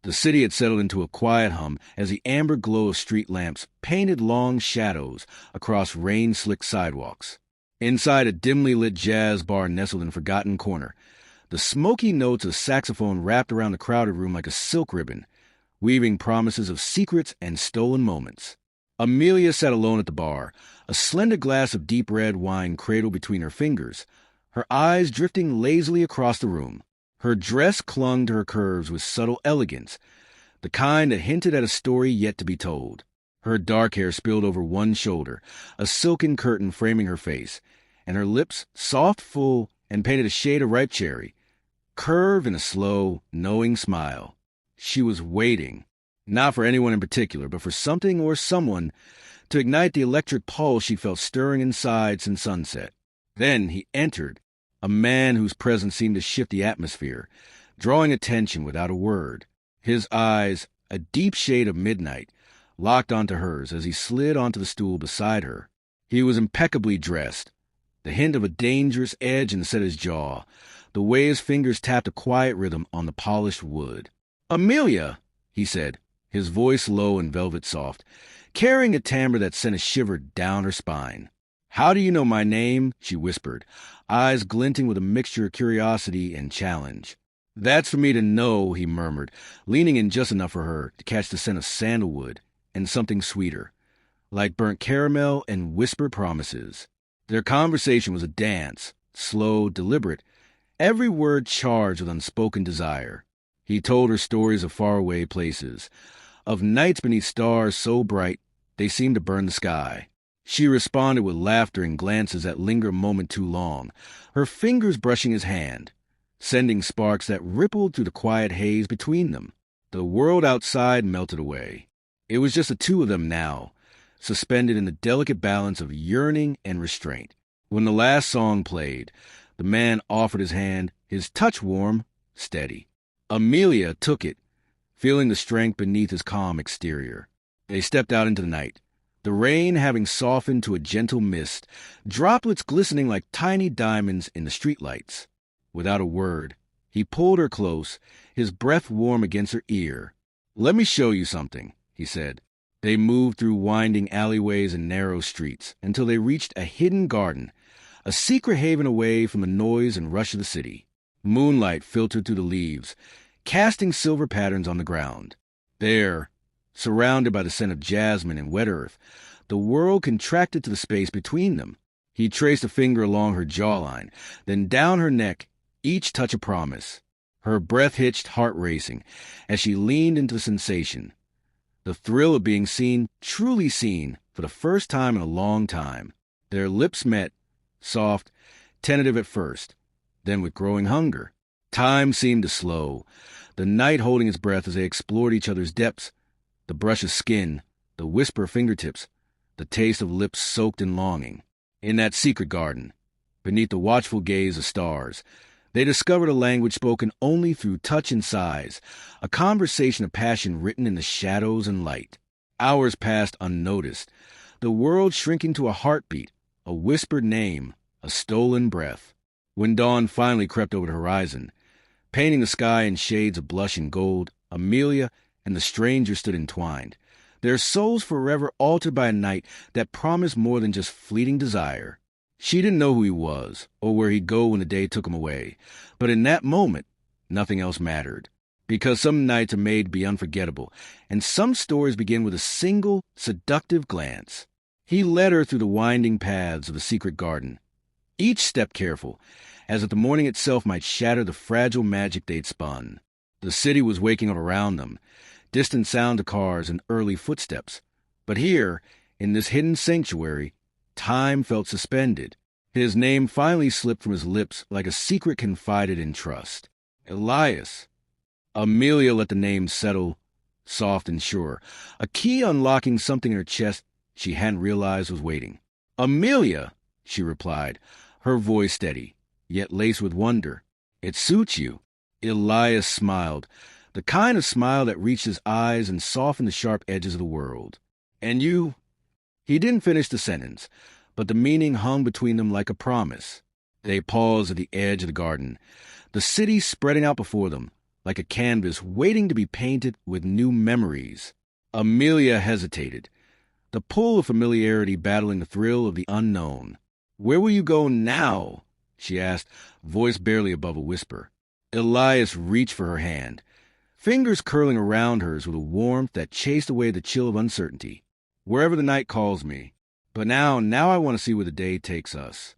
The city had settled into a quiet hum as the amber glow of street lamps painted long shadows across rain-slicked sidewalks. Inside a dimly lit jazz bar nestled in a forgotten corner, the smoky notes of saxophone wrapped around the crowded room like a silk ribbon, weaving promises of secrets and stolen moments. Amelia sat alone at the bar, a slender glass of deep red wine cradled between her fingers, her eyes drifting lazily across the room. Her dress clung to her curves with subtle elegance, the kind that hinted at a story yet to be told. Her dark hair spilled over one shoulder, a silken curtain framing her face, and her lips, soft, full, and painted a shade of ripe cherry, curve in a slow, knowing smile. She was waiting, not for anyone in particular, but for something or someone to ignite the electric pulse she felt stirring inside since sunset. Then he entered, a man whose presence seemed to shift the atmosphere, drawing attention without a word. His eyes, a deep shade of midnight, locked onto hers as he slid onto the stool beside her. He was impeccably dressed, the hint of a dangerous edge inside his jaw, the way his fingers tapped a quiet rhythm on the polished wood. "Amelia," he said, his voice low and velvet soft, carrying a timbre that sent a shiver down her spine. "How do you know my name?" she whispered, eyes glinting with a mixture of curiosity and challenge. "That's for me to know," he murmured, leaning in just enough for her to catch the scent of sandalwood and something sweeter, like burnt caramel and whispered promises. Their conversation was a dance, slow, deliberate, every word charged with unspoken desire. He told her stories of faraway places, of nights beneath stars so bright they seemed to burn the sky. She responded with laughter and glances that lingered a moment too long, her fingers brushing his hand, sending sparks that rippled through the quiet haze between them. The world outside melted away. It was just the two of them now, suspended in the delicate balance of yearning and restraint. When the last song played, the man offered his hand, his touch warm, steady. Amelia took it, feeling the strength beneath his calm exterior. They stepped out into the night, the rain having softened to a gentle mist, droplets glistening like tiny diamonds in the streetlights. Without a word, he pulled her close, his breath warm against her ear. "Let me show you something," he said. They moved through winding alleyways and narrow streets until they reached a hidden garden, a secret haven away from the noise and rush of the city. Moonlight filtered through the leaves, casting silver patterns on the ground. There, surrounded by the scent of jasmine and wet earth, the world contracted to the space between them. He traced a finger along her jawline, then down her neck, each touch a promise. Her breath hitched, heart racing, as she leaned into the sensation. The thrill of being seen, truly seen, for the first time in a long time. Their lips met, soft, tentative at first, then with growing hunger. Time seemed to slow, the night holding its breath as they explored each other's depths, the brush of skin, the whisper of fingertips, the taste of lips soaked in longing. In that secret garden, beneath the watchful gaze of stars, they discovered a language spoken only through touch and sighs, a conversation of passion written in the shadows and light. Hours passed unnoticed, the world shrinking to a heartbeat, a whispered name, a stolen breath. When dawn finally crept over the horizon, painting the sky in shades of blush and gold, Amelia and the stranger stood entwined, their souls forever altered by a night that promised more than just fleeting desire. She didn't know who he was, or where he'd go when the day took him away, but in that moment, nothing else mattered. Because some nights are made to be unforgettable, and some stories begin with a single, seductive glance. He led her through the winding paths of the secret garden, each step careful, as if the morning itself might shatter the fragile magic they'd spun. The city was waking up around them, distant sound of cars and early footsteps. But here, in this hidden sanctuary, time felt suspended. His name finally slipped from his lips like a secret confided in trust. Elias. Amelia let the name settle, soft and sure, a key unlocking something in her chest she hadn't realized was waiting. "Amelia," she replied, her voice steady, yet laced with wonder. "It suits you." Elias smiled, the kind of smile that reached his eyes and softened the sharp edges of the world. "And you?" He didn't finish the sentence, but the meaning hung between them like a promise. They paused at the edge of the garden, the city spreading out before them, like a canvas waiting to be painted with new memories. Amelia hesitated, the pull of familiarity battling the thrill of the unknown. "Where will you go now?" she asked, voice barely above a whisper. Elias reached for her hand, fingers curling around hers with a warmth that chased away the chill of uncertainty. "Wherever the night calls me. But now I want to see where the day takes us."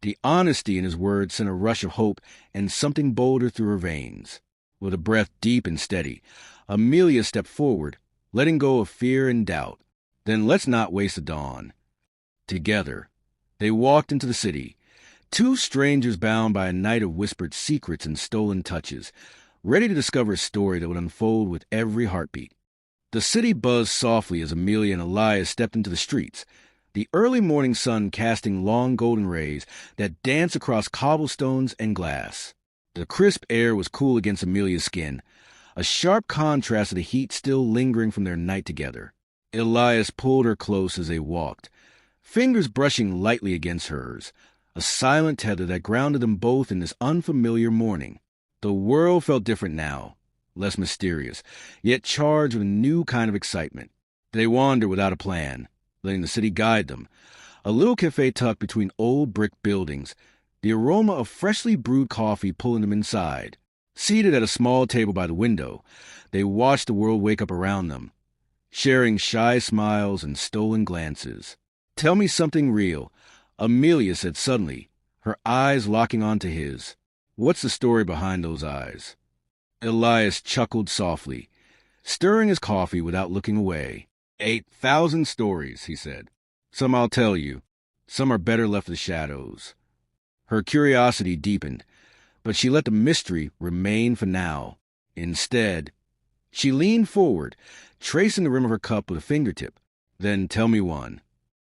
The honesty in his words sent a rush of hope and something bolder through her veins. With a breath deep and steady, Amelia stepped forward, letting go of fear and doubt. "Then let's not waste the dawn." Together, they walked into the city, two strangers bound by a night of whispered secrets and stolen touches, ready to discover a story that would unfold with every heartbeat. The city buzzed softly as Amelia and Elias stepped into the streets, the early morning sun casting long golden rays that danced across cobblestones and glass. The crisp air was cool against Amelia's skin, a sharp contrast to the heat still lingering from their night together. Elias pulled her close as they walked, fingers brushing lightly against hers, a silent tether that grounded them both in this unfamiliar morning. The world felt different now, less mysterious, yet charged with a new kind of excitement. They wandered without a plan, letting the city guide them. A little cafe tucked between old brick buildings, the aroma of freshly brewed coffee pulling them inside. Seated at a small table by the window, they watched the world wake up around them, sharing shy smiles and stolen glances. "Tell me something real," Amelia said suddenly, her eyes locking onto his. "What's the story behind those eyes?" Elias chuckled softly, stirring his coffee without looking away. 8,000 stories, he said. "Some I'll tell you. Some are better left to the shadows." Her curiosity deepened, but she let the mystery remain for now. Instead, she leaned forward, tracing the rim of her cup with a fingertip. "Then tell me one."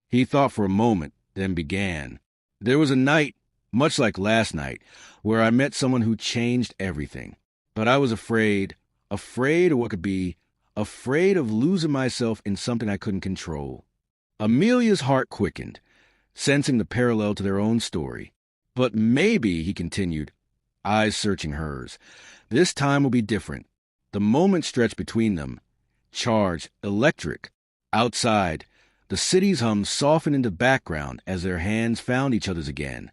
He thought for a moment, then began. "There was a night, much like last night, where I met someone who changed everything. But I was afraid of what could be, afraid of losing myself in something I couldn't control." Amelia's heart quickened, sensing the parallel to their own story. "But maybe," he continued, eyes searching hers, "this time will be different." The moment stretched between them, charged, electric. Outside, the city's hum softened into background as their hands found each other's again,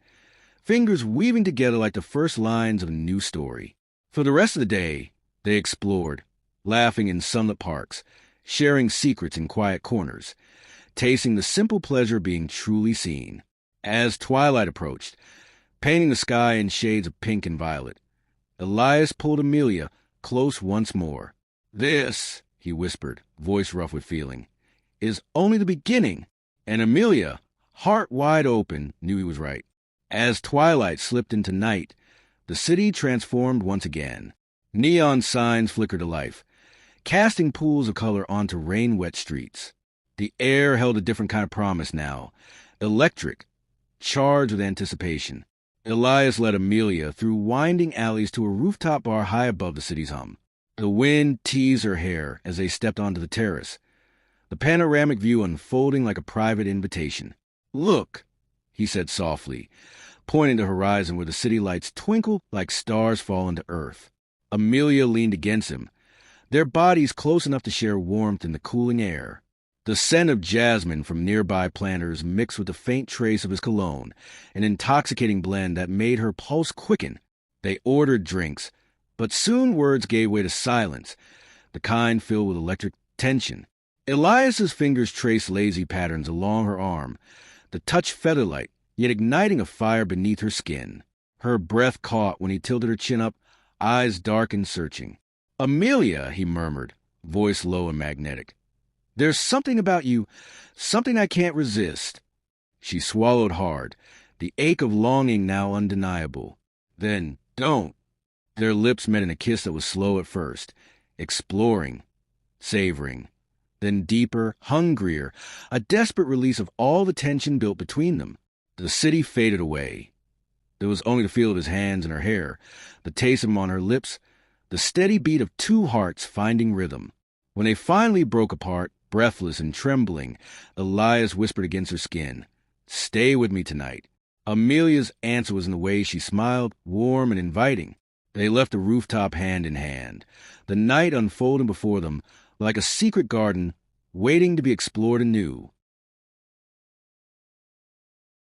fingers weaving together like the first lines of a new story. For the rest of the day, they explored, laughing in sunlit parks, sharing secrets in quiet corners, tasting the simple pleasure of being truly seen. As twilight approached, painting the sky in shades of pink and violet, Elias pulled Amelia close once more. "This," he whispered, voice rough with feeling, "is only the beginning." And Amelia, heart wide open, knew he was right. As twilight slipped into night, the city transformed once again. Neon signs flickered to life, casting pools of color onto rain-wet streets. The air held a different kind of promise now, electric, charged with anticipation. Elias led Amelia through winding alleys to a rooftop bar high above the city's hum. The wind teased her hair as they stepped onto the terrace, the panoramic view unfolding like a private invitation. "Look," he said softly, pointing to the horizon where the city lights twinkled like stars fallen to earth. Amelia leaned against him, their bodies close enough to share warmth in the cooling air. The scent of jasmine from nearby planters mixed with the faint trace of his cologne, an intoxicating blend that made her pulse quicken. They ordered drinks, but soon words gave way to silence, the kind filled with electric tension. Elias's fingers traced lazy patterns along her arm, the touch feather-light, yet igniting a fire beneath her skin. Her breath caught when he tilted her chin up, eyes dark and searching. "Amelia," he murmured, voice low and magnetic. "There's something about you, something I can't resist." She swallowed hard, the ache of longing now undeniable. "Then don't." Their lips met in a kiss that was slow at first, exploring, savoring, then deeper, hungrier, a desperate release of all the tension built between them. The city faded away. There was only the feel of his hands in her hair, the taste of him on her lips, the steady beat of two hearts finding rhythm. When they finally broke apart, breathless and trembling, Elias whispered against her skin, "Stay with me tonight." Amelia's answer was in the way she smiled, warm and inviting. They left the rooftop hand in hand, the night unfolding before them like a secret garden waiting to be explored anew.